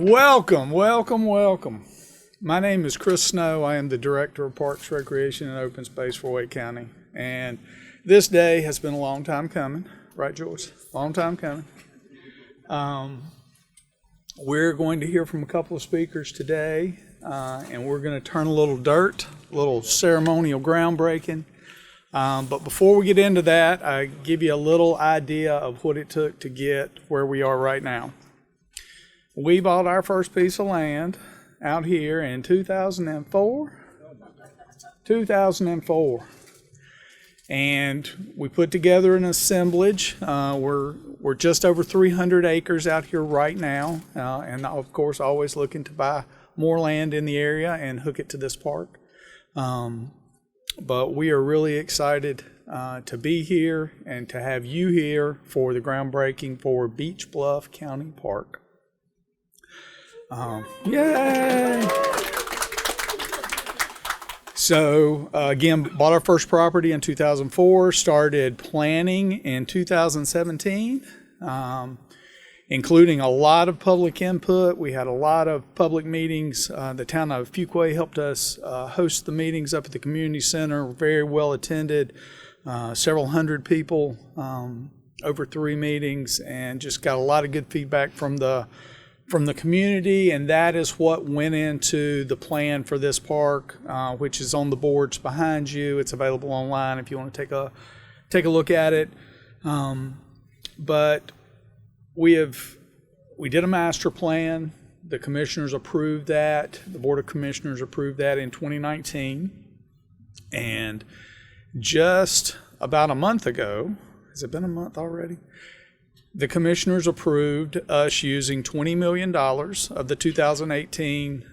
Welcome, welcome, welcome. My name is Chris Snow. I am the Director of Parks, Recreation, and Open Space for Wake County. And this day has been a long time coming. Right, Joyce? Long time coming. We're going to hear from a couple of speakers today, and we're going to turn a little dirt, a little ceremonial groundbreaking. But before we get into that, I give you a little idea of what it took to get where we are right now. We bought our first piece of land out here in 2004. And we put together an assemblage. We're just over 300 acres out here right now, and of course always looking to buy more land in the area and hook it to this park. But we are really excited to be here and to have you here for the groundbreaking for Beech Bluff County Park. Yay! So again, bought our first property in 2004, started planning in 2017, including a lot of public input. We had a lot of public meetings. The town of Fuquay helped us host the meetings up at the community center, very well attended, several hundred people over 3 meetings, and just got a lot of good feedback from the community, and that is what went into the plan for this park, which is on the boards behind you. It's available online if you want to take a look at it. But we did a master plan. The commissioners approved that. The Board of Commissioners approved that in 2019. And just about a month ago, has it been a month already? The commissioners approved us using $20 million of the 2018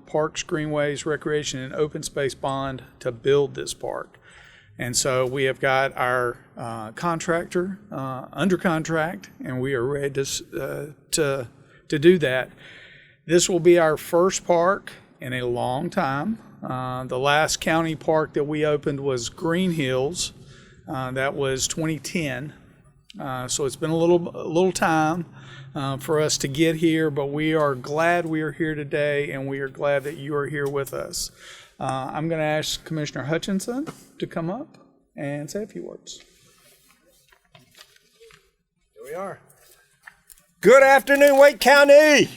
Parks, Greenways, Recreation, and Open Space Bond to build this park. And so we have got our contractor under contract, and we are ready to do that. This will be our first park in a long time. The last county park that we opened was Green Hills. That was 2010. So it's been a little time for us to get here, but we are glad we are here today, and we are glad that you are here with us. I'm going to ask Commissioner Hutchinson to come up and say a few words. Here we are. Good afternoon, Wake County.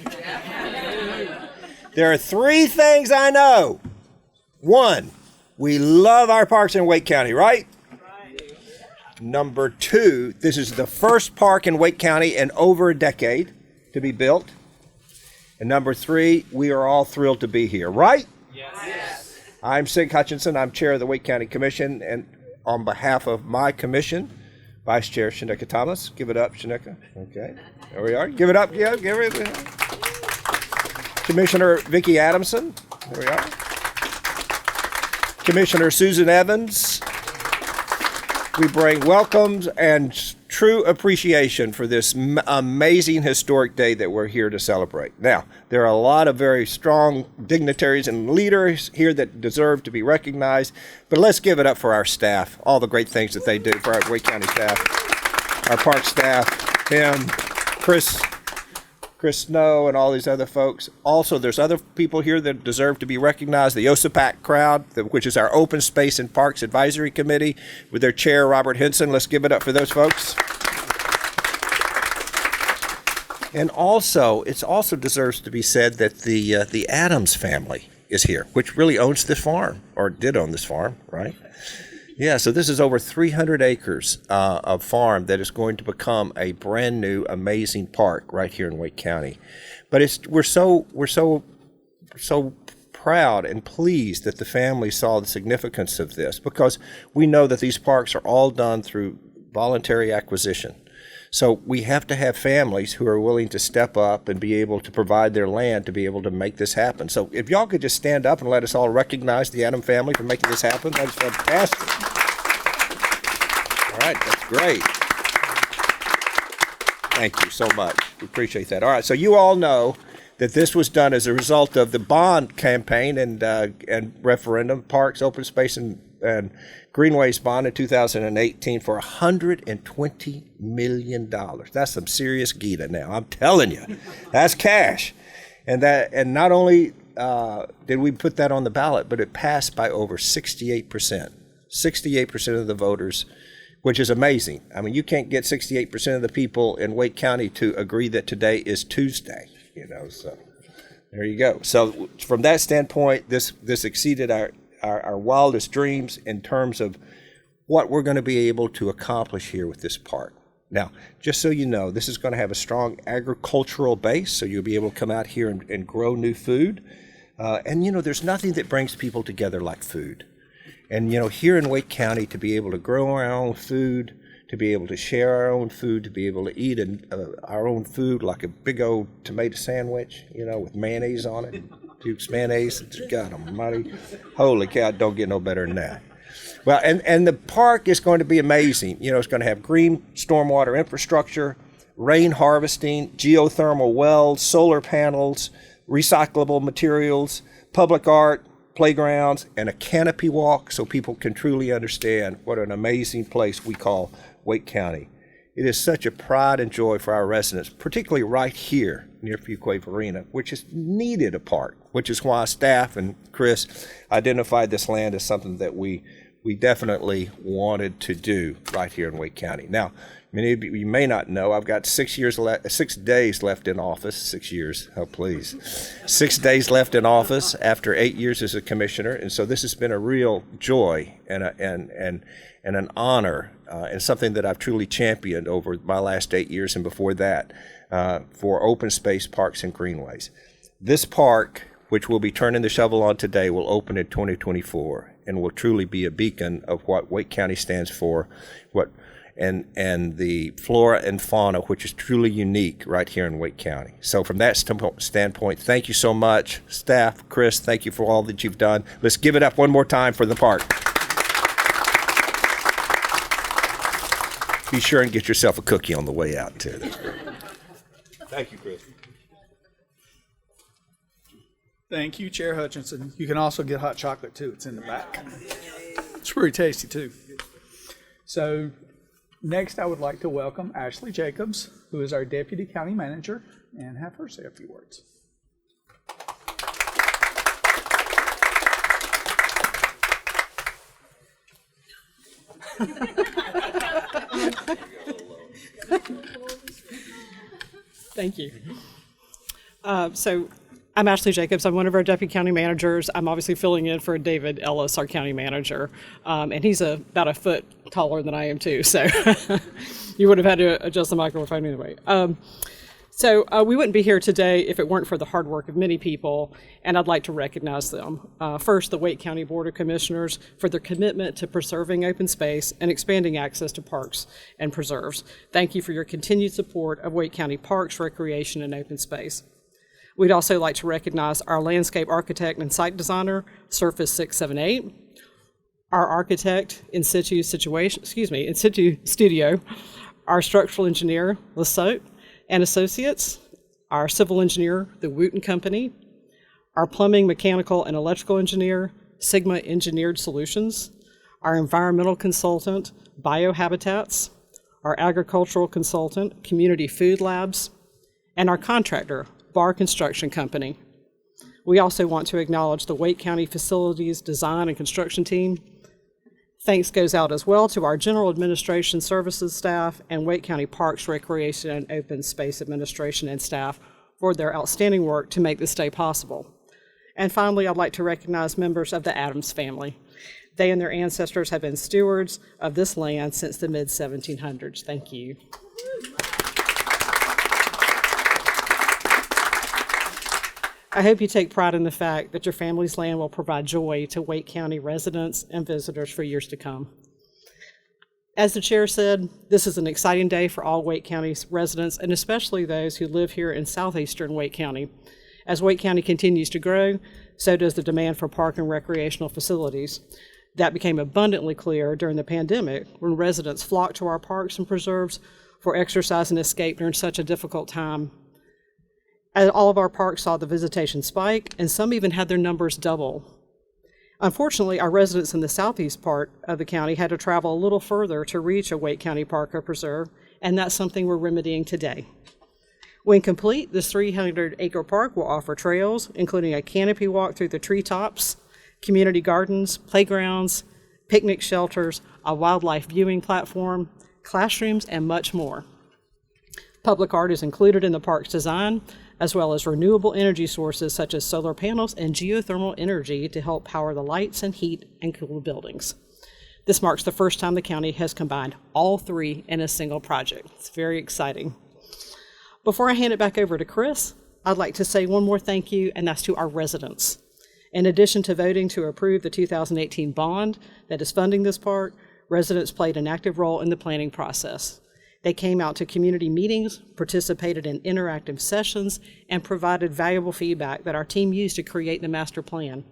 There are 3 things I know. 1, we love our parks in Wake County, right? Number 2, this is the first park in Wake County in over a decade to be built. And number 3, we are all thrilled to be here, right? Yes. I'm Sig Hutchinson. I'm chair of the Wake County Commission, and on behalf of my commission, Vice Chair Shanika Thomas. Give it up, Shanika. Okay, there we are. Give it up, yeah, give it up. Commissioner Vicki Adamson. There we are. Commissioner Susan Evans. We bring welcomes and true appreciation for this amazing historic day that we're here to celebrate. Now, there are a lot of very strong dignitaries and leaders here that deserve to be recognized, but let's give it up for our staff, all the great things that they do for our Wake County staff, our park staff, Tim, Chris Snow, and all these other folks. Also, there's other people here that deserve to be recognized. The OSAPAC crowd, which is our Open Space and Parks Advisory Committee, with their chair, Robert Henson. Let's give it up for those folks. And also, it also deserves to be said that the Adams family is here, which really owns this farm, or did own this farm, right? Yeah, so this is over 300 acres of farm that is going to become a brand new, amazing park right here in Wake County. But we're so proud and pleased that the family saw the significance of this, because we know that these parks are all done through voluntary acquisition. So we have to have families who are willing to step up and be able to provide their land to be able to make this happen. So if y'all could just stand up and let us all recognize the Adam family for making this happen, that's fantastic. All right, that's great. Thank you so much. We appreciate that. All right, so you all know that this was done as a result of the bond campaign and referendum, Parks, Open Space, and Greenways bond in 2018 for $120 million. That's some serious Gita now, I'm telling you. That's cash. And not only did we put that on the ballot, but it passed by over 68%. 68% of the voters, which is amazing. I mean, you can't get 68% of the people in Wake County to agree that today is Tuesday, so there you go. So from that standpoint, this exceeded our wildest dreams in terms of what we're going to be able to accomplish here with this park. Now, just so you know, this is going to have a strong agricultural base, so you'll be able to come out here and grow new food. And there's nothing that brings people together like food. And, here in Wake County, to be able to grow our own food, to be able to share our own food, to be able to eat our own food like a big old tomato sandwich, with mayonnaise on it, Duke's mayonnaise, God almighty, holy cow, don't get no better than that. Well, and the park is going to be amazing. It's going to have green stormwater infrastructure, rain harvesting, geothermal wells, solar panels, recyclable materials, public art, playgrounds, and a canopy walk so people can truly understand what an amazing place we call Wake County. It is such a pride and joy for our residents, particularly right here near Fuquay Arena, which is needed a park, which is why staff and Chris identified this land as something that we definitely wanted to do right here in Wake County. Now, many of you may not know, I've got 6 days left in office. 6 years, oh please. 6 days left in office after 8 years as a commissioner, and so this has been a real joy and an honor, and something that I've truly championed over my last 8 years and before that for open space parks and greenways. This park, which we'll be turning the shovel on today, will open in 2024 and will truly be a beacon of what Wake County stands for, and the flora and fauna, which is truly unique right here in Wake County. So from that standpoint, thank you so much. Staff, Chris, thank you for all that you've done. Let's give it up one more time for the park. Be sure and get yourself a cookie on the way out, too. Thank you, Chris. Thank you, Chair Hutchinson. You can also get hot chocolate, too. It's in the back. It's pretty tasty, too. So next, I would like to welcome Ashley Jacobs, who is our Deputy County Manager, and have her say a few words. Thank you. So I'm Ashley Jacobs. I'm one of our deputy county managers. I'm obviously filling in for David Ellis, our county manager. And he's about a foot taller than I am too. So you would have had to adjust the microphone anyway. So we wouldn't be here today if it weren't for the hard work of many people, and I'd like to recognize them. First, the Wake County Board of Commissioners for their commitment to preserving open space and expanding access to parks and preserves. Thank you for your continued support of Wake County parks, recreation, and open space. We'd also like to recognize our landscape architect and site designer, Surface 678, our architect in situ studio, our structural engineer, Lesot and Associates, our civil engineer, the Wooten Company, our plumbing, mechanical, and electrical engineer, Sigma Engineered Solutions, our environmental consultant, Biohabitats, our agricultural consultant, Community Food Labs, and our contractor, Bar Construction Company. We also want to acknowledge the Wake County Facilities Design and Construction Team. Thanks goes out as well to our General Administration Services staff and Wake County Parks, Recreation, and Open Space Administration and staff for their outstanding work to make this day possible. And finally, I'd like to recognize members of the Adams family. They and their ancestors have been stewards of this land since the mid-1700s. Thank you. I hope you take pride in the fact that your family's land will provide joy to Wake County residents and visitors for years to come. As the chair said, this is an exciting day for all Wake County residents, and especially those who live here in southeastern Wake County. As Wake County continues to grow, so does the demand for park and recreational facilities. That became abundantly clear during the pandemic when residents flocked to our parks and preserves for exercise and escape during such a difficult time. All of our parks saw the visitation spike, and some even had their numbers double. Unfortunately, our residents in the southeast part of the county had to travel a little further to reach a Wake County park or preserve, and that's something we're remedying today. When complete, this 300-acre park will offer trails, including a canopy walk through the treetops, community gardens, playgrounds, picnic shelters, a wildlife viewing platform, classrooms, and much more. Public art is included in the park's design, as well as renewable energy sources such as solar panels and geothermal energy to help power the lights and heat and cool buildings. This marks the first time the county has combined all three in a single project. It's very exciting. Before I hand it back over to Chris, I'd like to say one more thank you, and that's to our residents. In addition to voting to approve the 2018 bond that is funding this park, residents played an active role in the planning process. They came out to community meetings, participated in interactive sessions, and provided valuable feedback that our team used to create the master plan.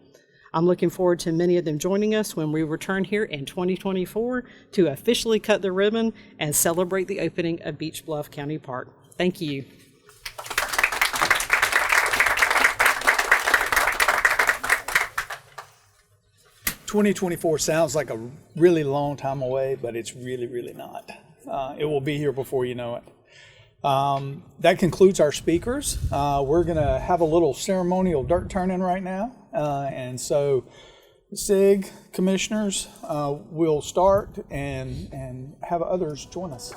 I'm looking forward to many of them joining us when we return here in 2024 to officially cut the ribbon and celebrate the opening of Beech Bluff County Park. Thank you. "2024 sounds like a really long time away, but it's really, really not. It will be here before you know it. That concludes our speakers. We're going to have a little ceremonial dirt turning right now. And so, SIG commissioners will start and have others join us.